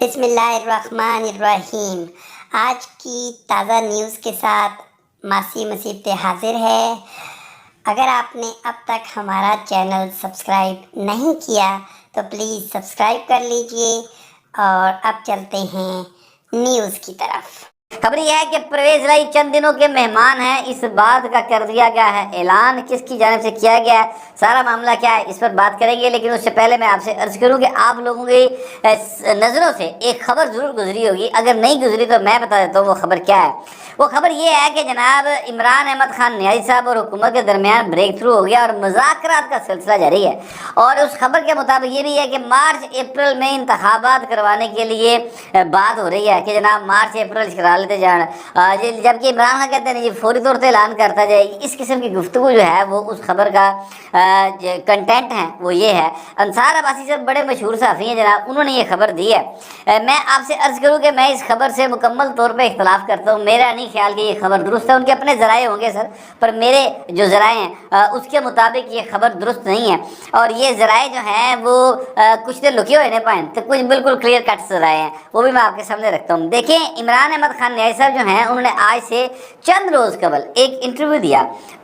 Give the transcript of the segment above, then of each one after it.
بسم اللہ الرحمن الرحیم۔ آج کی تازہ نیوز کے ساتھ ماسی مصیبت حاضر ہے۔ اگر آپ نے اب تک ہمارا چینل سبسکرائب نہیں کیا تو پلیز سبسکرائب کر لیجئے، اور اب چلتے ہیں نیوز کی طرف۔ خبر یہ ہے کہ پرویز رائی چند دنوں کے مہمان ہیں۔ اس بات کا کر دیا گیا ہے اعلان، کس کی جانب سے کیا گیا ہے، سارا معاملہ کیا ہے، اس پر بات کریں گے۔ لیکن اس سے پہلے میں آپ سے عرض کروں کہ آپ لوگوں کی نظروں سے ایک خبر ضرور گزری ہوگی، اگر نہیں گزری تو میں بتا دیتا ہوں وہ خبر کیا ہے۔ وہ خبر یہ ہے کہ جناب عمران احمد خان نیازی صاحب اور حکومت کے درمیان بریک تھرو ہو گیا اور مذاکرات کا سلسلہ جاری ہے۔ اور اس خبر کے مطابق یہ بھی ہے کہ مارچ اپریل میں انتخابات کروانے کے لیے بات ہو رہی ہے کہ جناب مارچ اپریل کرا لیتے جان، جبکہ عمران خان کہتے ہیں جی فوری طور سے اعلان کرتا جائے۔ اس قسم کی گفتگو جو ہے وہ اس خبر کا کنٹینٹ ہے وہ یہ ہے۔ انصار عباسی صاحب بڑے مشہور صحافی ہیں جناب، انہوں نے یہ خبر دی ہے۔ میں آپ سے عرض کروں کہ میں اس خبر سے مکمل طور پہ اختلاف کرتا ہوں۔ میرا نہیں خیال کہ یہ خبر درست ہے، ان کے اپنے ذرائع ہوں گے سر، پر میرے جو ذرائع ہیں اس کے مطابق یہ خبر درست نہیں ہے۔ اور یہ ذرائع جو ہیں وہ کچھ تو لکے ہوئے نہیں پائیں، تو کچھ بالکل کلیئر کٹ ذرائع ہیں، وہ بھی میں آپ کے سامنے رکھتا ہوں۔ دیکھیں عمران احمد خان نیازی صاحب جو ہیں انہوں نے آج سے چند روز قبل ایک انٹرویو دیا،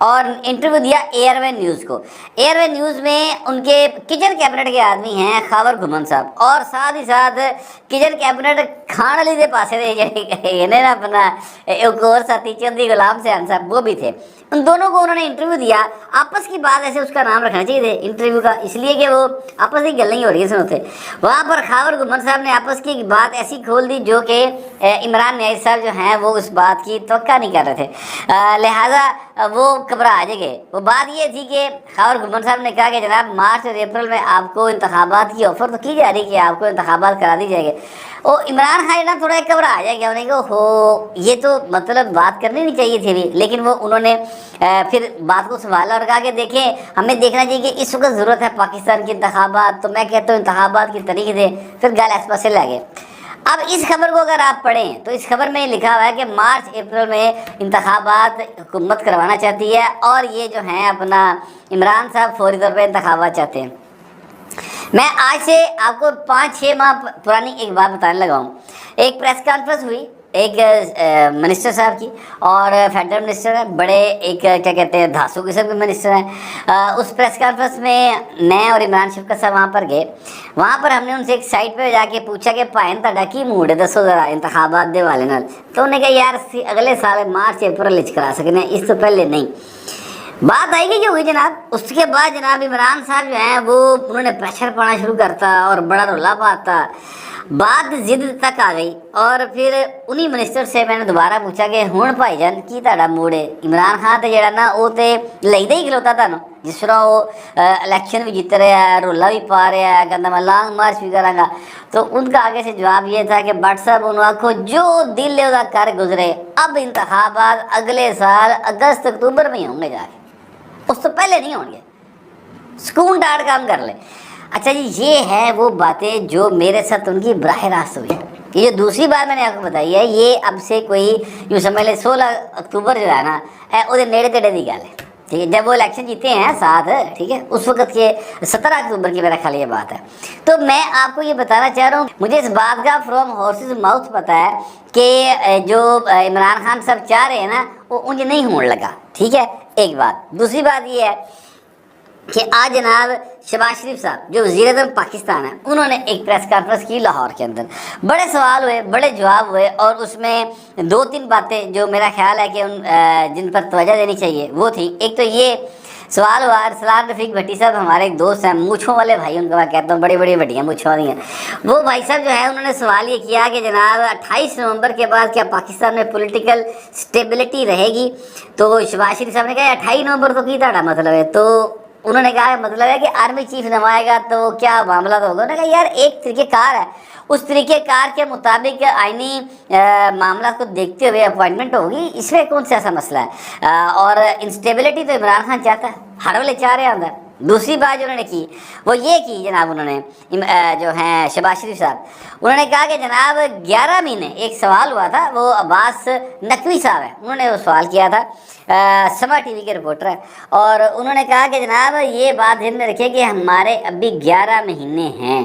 اور انٹرویو دیا ایئر وے نیوز کو۔ ایئر وے نیوز میں ان کے کچن کیبنٹ کے آدمی ہیں خاور گھمن صاحب، اور ساتھ ہی ساتھ کچن کیبنٹ کھان علی دے پاسے دے نا اپنا ایک اور ساتھی چندی غلام سیان صاحب، وہ بھی تھے۔ ان دونوں کو انہوں نے انٹرویو دیا۔ آپس کی بات ایسے اس کا نام رکھنا چاہیے تھے انٹرویو کا، اس لیے کہ وہ آپس کی گل نہیں ہو رہی ہے سنوتے۔ وہاں پر خاور گھمن صاحب نے آپس کی بات ایسی کھول دی جو کہ عمران نیازی صاحب جو ہیں وہ اس بات کی توقع نہیں کر رہے تھے، لہٰذا وہ گھبرا گئے۔ وہ بات یہ تھی کہ خاور گھمن صاحب نے کہا کہ جناب مارچ اور اپریل میں آپ کو انتخابات کی آفر تو کی جا رہی کہ آپ کو انتخابات کرا دی جائے گی۔ اور عمران خان نا تھوڑا گھبرا گیا، انہیں کہ ہو یہ تو مطلب بات کرنی نہیں چاہیے تھی بھی، لیکن وہ انہوں نے پھر بات کو سنبھالا اور کہا کہ دیکھیں ہمیں دیکھنا چاہیے کہ اس وقت ضرورت ہے پاکستان کی انتخابات، تو میں کہتا ہوں انتخابات کی تاریخ دیں، پھر گال اس پاس سے لے گئے۔ اب اس خبر کو اگر آپ پڑھیں تو اس خبر میں لکھا ہوا ہے کہ مارچ اپریل میں انتخابات حکومت کروانا چاہتی ہے، اور یہ جو ہیں اپنا عمران صاحب فوری طور پہ انتخابات چاہتے ہیں۔ میں آج سے آپ کو 5-6 ماہ پرانی ایک بات بتانے لگا ہوں۔ ایک پریس کانفرنس ہوئی ایک منسٹر صاحب کی، اور فیڈرل منسٹر ہیں بڑے، ایک کیا کہتے ہیں دھاسو قسم کے منسٹر ہیں۔ اس پریس کانفرنس میں میں اور عمران شفقت صاحب وہاں پر گئے۔ وہاں پر ہم نے ان سے ایک سائٹ پہ جا کے پوچھا کہ پائن تہاڈا کی موڈ ہے، دسو ذرا انتخابات دے والے نال۔ تو انہوں نے کہا یار اگلے سال مارچ اپریل کرا سکتے ہیں، اس سے پہلے نہیں۔ بات آئی گئی جو ہوئی جناب، اس کے بعد جناب عمران صاحب جو ہیں وہ انہوں نے پریشر پانا شروع کرتا اور بڑا رولا پاتا، بات ضد تک آ گئی۔ اور پھر انہی منسٹر سے میں نے دوبارہ پوچھا کہ ہوں بھائی جان کی تہاڈا موڈ ہے؟ عمران خان تے جڑا نا وہ تے لئیدا ہی کھلوتا تانوں، جس طرح وہ الیکشن بھی جیت رہا ہے، رولا بھی پا رہا ہے، کہتا میں لانگ مارچ بھی کراں گا۔ تو ان کا آگے سے جواب یہ تھا کہ بٹ صاحب انہوں آکھو جو دل ہے کر گزرے، اب انتخابات اگلے سال اگست اکتوبر میں ہی ہوں گے، جا کے اس تو پہلے نہیں ہوں گے، سکون ڈاٹ کام کر لیں۔ اچھا جی یہ ہے وہ باتیں جو میرے ساتھ ان کی براہ راست ہوئی۔ یہ جو دوسری بات میں نے آپ کو بتائی ہے، یہ اب سے کوئی یوں سمجھ لیں 16 اکتوبر جو ہے نا وہ نیڑے تیڑے دی گل ہے، ٹھیک ہے، جب وہ الیکشن جیتے ہیں ساتھ، ٹھیک ہے، اس وقت کے 17 اکتوبر کی میرا خیال یہ بات ہے۔ تو میں آپ کو یہ بتانا چاہ رہا ہوں، مجھے اس بات کا فرام ہارسز ماؤتھ پتہ ہے کہ جو عمران خان صاحب چاہ رہے ہیں نا وہ انج نہیں ہون لگا، ٹھیک ہے، ایک بات۔ دوسری بات یہ ہے کہ آج جناب شہباز شریف صاحب جو وزیر اعظم پاکستان ہیں، انہوں نے ایک پریس کانفرنس کی لاہور کے اندر، بڑے سوال ہوئے، بڑے جواب ہوئے، اور اس میں 2-3 باتیں جو میرا خیال ہے کہ جن پر توجہ دینی چاہیے وہ تھی۔ ایک تو یہ سوال ہوا، ارسلان رفیق بھٹی صاحب ہمارے ایک دوست ہیں، مونچھوں والے بھائی، ان کو میں کہتا ہوں بڑی بڑی بڑیاں مونچھوں والی ہیں، وہ بھائی صاحب جو ہے انہوں نے سوال یہ کیا کہ جناب 28 نومبر کے بعد کیا پاکستان میں پولیٹیکل سٹیبلٹی رہے گی؟ تو شہباز شریف صاحب نے کہا 28 نومبر تو کی تہاڈا مطلب ہے؟ تو انہوں نے کہا مطلب ہے کہ آرمی چیف نمائے گا تو کیا معاملہ تو ہوگا؟ انہوں نے کہا یار ایک طریقہ کار ہے، اس طریقہ کار کے مطابق آئینی معاملات کو دیکھتے ہوئے اپوائنٹمنٹ ہوگی، اس میں کون سا ایسا مسئلہ ہے؟ اور انسٹیبلٹی تو عمران خان چاہتا ہے، ہر والے چاہ رہے ہیں اندر۔ دوسری بات جو انہوں نے کی وہ یہ کی جناب، انہوں نے جو ہیں شہباز شریف صاحب، انہوں نے کہا کہ جناب 11 مہینے، ایک سوال ہوا تھا، وہ عباس نقوی صاحب ہیں، انہوں نے وہ سوال کیا تھا، سما ٹی وی کے رپورٹر ہیں، اور انہوں نے کہا کہ جناب یہ بات ذہن میں رکھے کہ ہمارے ابھی 11 مہینے ہیں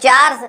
4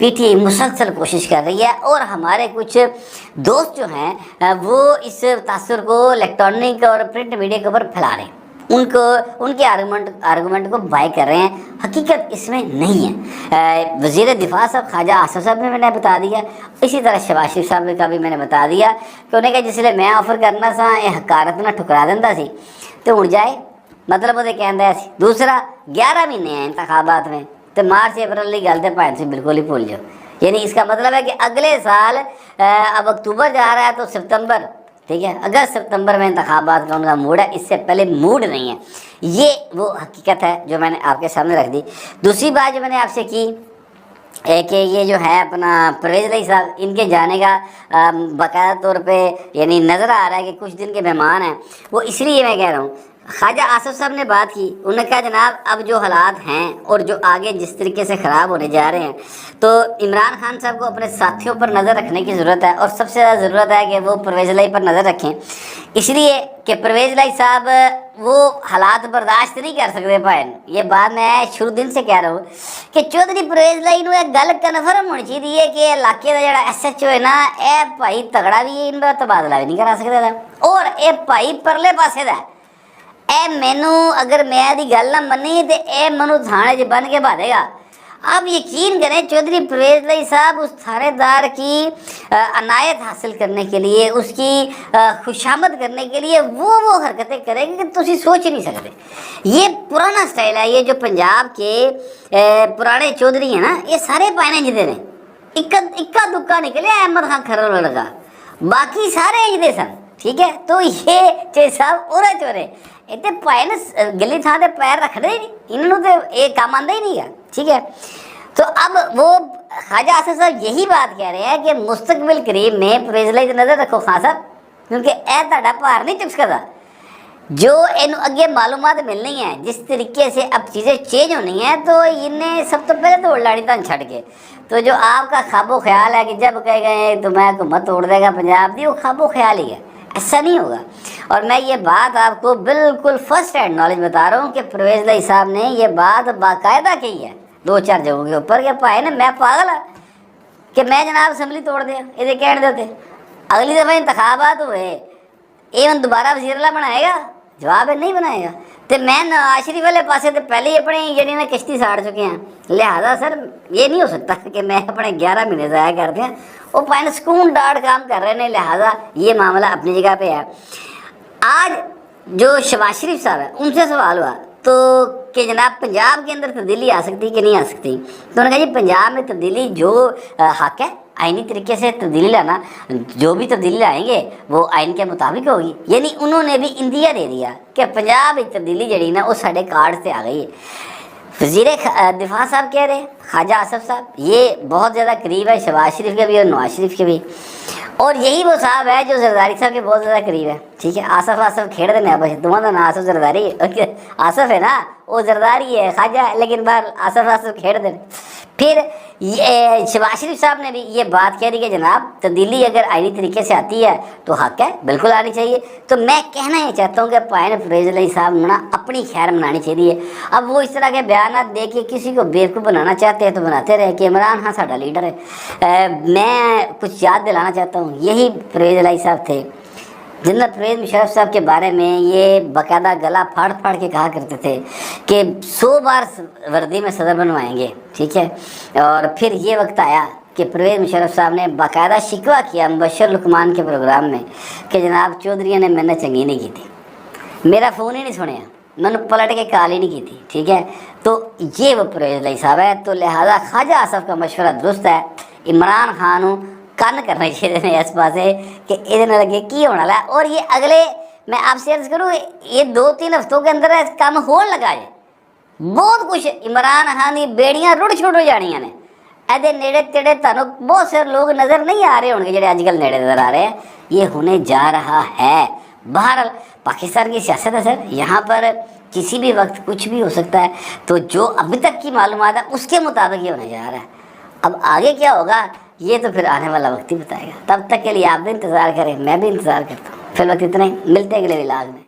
پی ٹی آئی مسلسل کوشش کر رہی ہے، اور ہمارے کچھ دوست جو ہیں وہ اس تاثر کو الیکٹرانک اور پرنٹ میڈیا کے اوپر پھیلا رہے ہیں، ان کے آرگومنٹ کو بائی کر رہے ہیں۔ حقیقت اس میں نہیں ہے۔ وزیر دفاع صاحب خواجہ آصف صاحب نے میں نے بتا دیا، اسی طرح شہباز شریف صاحب کا بھی میں نے بتا دیا کہ انہیں کہ جس لیے میں آفر کرنا سا یہ حکارت نہ ٹھکرا دینا سی تو اڑ جائے، مطلب وہ کہہ سی۔ دوسرا 11 مہینے ہیں انتخابات میں، تو مارچ اپریل کی گل تو پائن سے بالکل ہی بھول جاؤ، یعنی اس کا مطلب ہے کہ اگلے سال اب اکتوبر جا رہا ہے تو ستمبر، ٹھیک ہے، اگست ستمبر میں انتخابات کا ان کا موڈ ہے، اس سے پہلے موڈ نہیں ہے۔ یہ وہ حقیقت ہے جو میں نے آپ کے سامنے رکھ دی۔ دوسری بات جو میں نے آپ سے کی کہ یہ جو ہے اپنا پرویز الہی صاحب، ان کے جانے کا باقاعدہ طور پہ یعنی نظر آ رہا ہے کہ کچھ دن کے مہمان ہیں، وہ اس لیے میں کہہ رہا ہوں۔ خواجہ آصف صاحب نے بات کی، انہوں نے کہا جناب اب جو حالات ہیں اور جو آگے جس طریقے سے خراب ہونے جا رہے ہیں تو عمران خان صاحب کو اپنے ساتھیوں پر نظر رکھنے کی ضرورت ہے، اور سب سے زیادہ ضرورت ہے کہ وہ پرویز الہی پر نظر رکھیں، اس لیے کہ پرویز الہی صاحب وہ حالات برداشت نہیں کر سکتے پائن۔ یہ بات میں شروع دن سے کہہ رہا ہوں کہ چودھری پرویز الہی نو ایک گل کنفرم ہونی چاہیے کہ علاقے کا جڑا ایس ایچ او ہے نا، اے بھائی تگڑا بھی ان کا تبادلہ بھی نہیں کرا سکتا تھا، اور اے بھائی پرلے پاسے دا اے مینو اگر میں دی گل نہ منی تو اے منو تھانے چ بن کے بھاگے گا۔ اب یقین کریں چودھری پرویز الہی صاحب اس تھانے دار کی عنایت حاصل کرنے کے لیے، اس کی خوشامد کرنے کے لیے وہ حرکتیں کریں گے کہ تسی سوچ نہیں سکتے۔ یہ پرانا سٹائل ہے، یہ جو پنجاب کے پرانے چودھری ہیں نا، یہ سارے پائنے جدے نے، اکا دکا نکلے احمد خان کھرر لگا، باقی سارے اجدے سن، ٹھیک ہے۔ تو یہ چے صاحب اورے چورے اتنے پائے نا گلی تھان سے پیر رکھتے ہی نہیں، انہوں تو یہ کام آتا ہی نہیں ہے، ٹھیک ہے۔ تو اب وہ خواجہ آصف صاحب یہی بات کہہ رہے ہیں کہ مستقبل قریب میں پرویز الہی کی نظر رکھو خان صاحب، کیونکہ اے تہاڈا بھار نہیں چک سکتا، جو انہوں اگے معلومات ملنی ہیں، جس طریقے سے اب چیزیں چینج ہونی ہیں، تو انہیں سب تو پہلے توڑ لانی تن چھڑ کے۔ تو جو آپ کا خواب و خیال ہے کہ جب کہے گئے تو میں حکومت توڑ دے گا پنجاب دی، وہ خواب و خیال ہی ہے، ایسا نہیں ہوگا۔ اور میں یہ بات آپ کو بالکل فرسٹ ہینڈ نالج بتا رہا ہوں کہ پرویز الہی صاحب نے یہ بات باقاعدہ کہی ہے 2-4 جگہوں کے اوپر کہ بھائی نا میں پاگل ہوں کہ میں جناب اسمبلی توڑ دیا، یہ کہنے دیتے اگلی دفعہ انتخابات ہوئے یہ ہوں دوبارہ وزیر اللہ بنائے گا؟ جواب ہے نہیں بنائے گا۔ تو میں نواز شریف والے پاسے تو پہلے ہی اپنی جڑی نا کشتی ساڑ چکے ہیں، لہٰذا سر یہ نہیں ہو سکتا کہ میں اپنے 11 مہینے ضائع کر دیا، وہ پائن سکون ڈاٹ کام کر رہے ہیں، لہٰذا یہ معاملہ اپنی جگہ پہ ہے۔ آج جو شہباز شریف صاحب ہے ان سے سوال ہوا تو کہ جناب پنجاب کے اندر تبدیلی آ سکتی کہ نہیں آ سکتی، تو انہوں نے کہا جی پنجاب میں تبدیلی جو حق ہے آئینی طریقے سے تبدیلی لانا، جو بھی تبدیلی لائیں گے وہ آئین کے مطابق ہوگی، یعنی انہوں نے بھی اندیا دے دیا کہ پنجاب کی تبدیلی جڑی نا وہ سارے کارڈ سے آ گئی ہے۔ وزیر دفاع صاحب کہہ رہے ہیں خواجہ آصف صاحب، یہ بہت زیادہ قریب ہے شہباز شریف کے بھی اور نواز شریف کے بھی، اور یہی وہ صاحب ہے جو زرداری صاحب کے بہت زیادہ قریب ہے، ٹھیک ہے۔ آصف کھیڑ دینا بس دونوں کا نام آصف زرداری ہے، آصف ہے نا وہ زرداری ہے خواجہ ہے، لیکن بار آصف کھیڑ دینا۔ پھر شہباز شریف صاحب نے بھی یہ بات کہہ دی کہ جناب تبدیلی اگر آئینی طریقے سے آتی ہے تو حق ہے، بالکل آنی چاہیے۔ تو میں کہنا یہ چاہتا ہوں کہ پائن پرویز الہی صاحب نے اپنی خیر منانی چاہیے۔ اب وہ اس طرح کے بیانات دے کے کسی کو بیوقوف بنانا چاہتے ہیں تو بناتے رہے کہ عمران خان ساڈا لیڈر ہے۔ میں کچھ یاد دلانا چاہتا ہوں، یہی پرویز الہی صاحب تھے جنرل پرویز مشرف صاحب کے بارے میں یہ باقاعدہ گلا پھاڑ پھاڑ کے کہا کرتے تھے کہ 100 بار وردی میں صدر بنوائیں گے، ٹھیک ہے۔ اور پھر یہ وقت آیا کہ پرویز مشرف صاحب نے باقاعدہ شکوہ کیا مبشر لقمان کے پروگرام میں کہ جناب چودھری نے میں نے چنگی نہیں کی تھی، میرا فون ہی نہیں سنیا، میں نے پلٹ کے کال ہی نہیں کی تھی، ٹھیک ہے۔ تو یہ وہ پرویز الہی صاحب ہے، تو لہٰذا خواجہ آصف کا مشورہ درست ہے، عمران خان کن کرنا چاہیے اس پاسے کہ یہ لگے کی ہونا ہے۔ اور یہ اگلے میں آپ سے عرض کروں یہ 2-3 ہفتوں کے اندر کام ہون لگا ہے، بہت کچھ عمران خان کی بیڑیاں رڑ چھوڑ ہو جانیاں نے، ایدے نیڑے تیڑے تانوں بہت سے لوگ نظر نہیں آ رہے ہوں گے جڑے آج کل نیڑے نظر آ رہے ہیں، یہ ہونے جا رہا ہے۔ بہرحال پاکستان کی سیاست ہے سر، یہاں پر کسی بھی وقت کچھ بھی ہو سکتا ہے، تو جو ابھی تک کی معلومات ہے اس کے مطابق یہ ہونے جا رہا ہے۔ اب آگے کیا ہوگا یہ تو پھر آنے والا وقت ہی بتائے گا، تب تک کے لیے آپ بھی انتظار کریں، میں بھی انتظار کرتا ہوں۔ فی الوقت اتنا ہی، ملتے ہیں اگلے ولاگ میں۔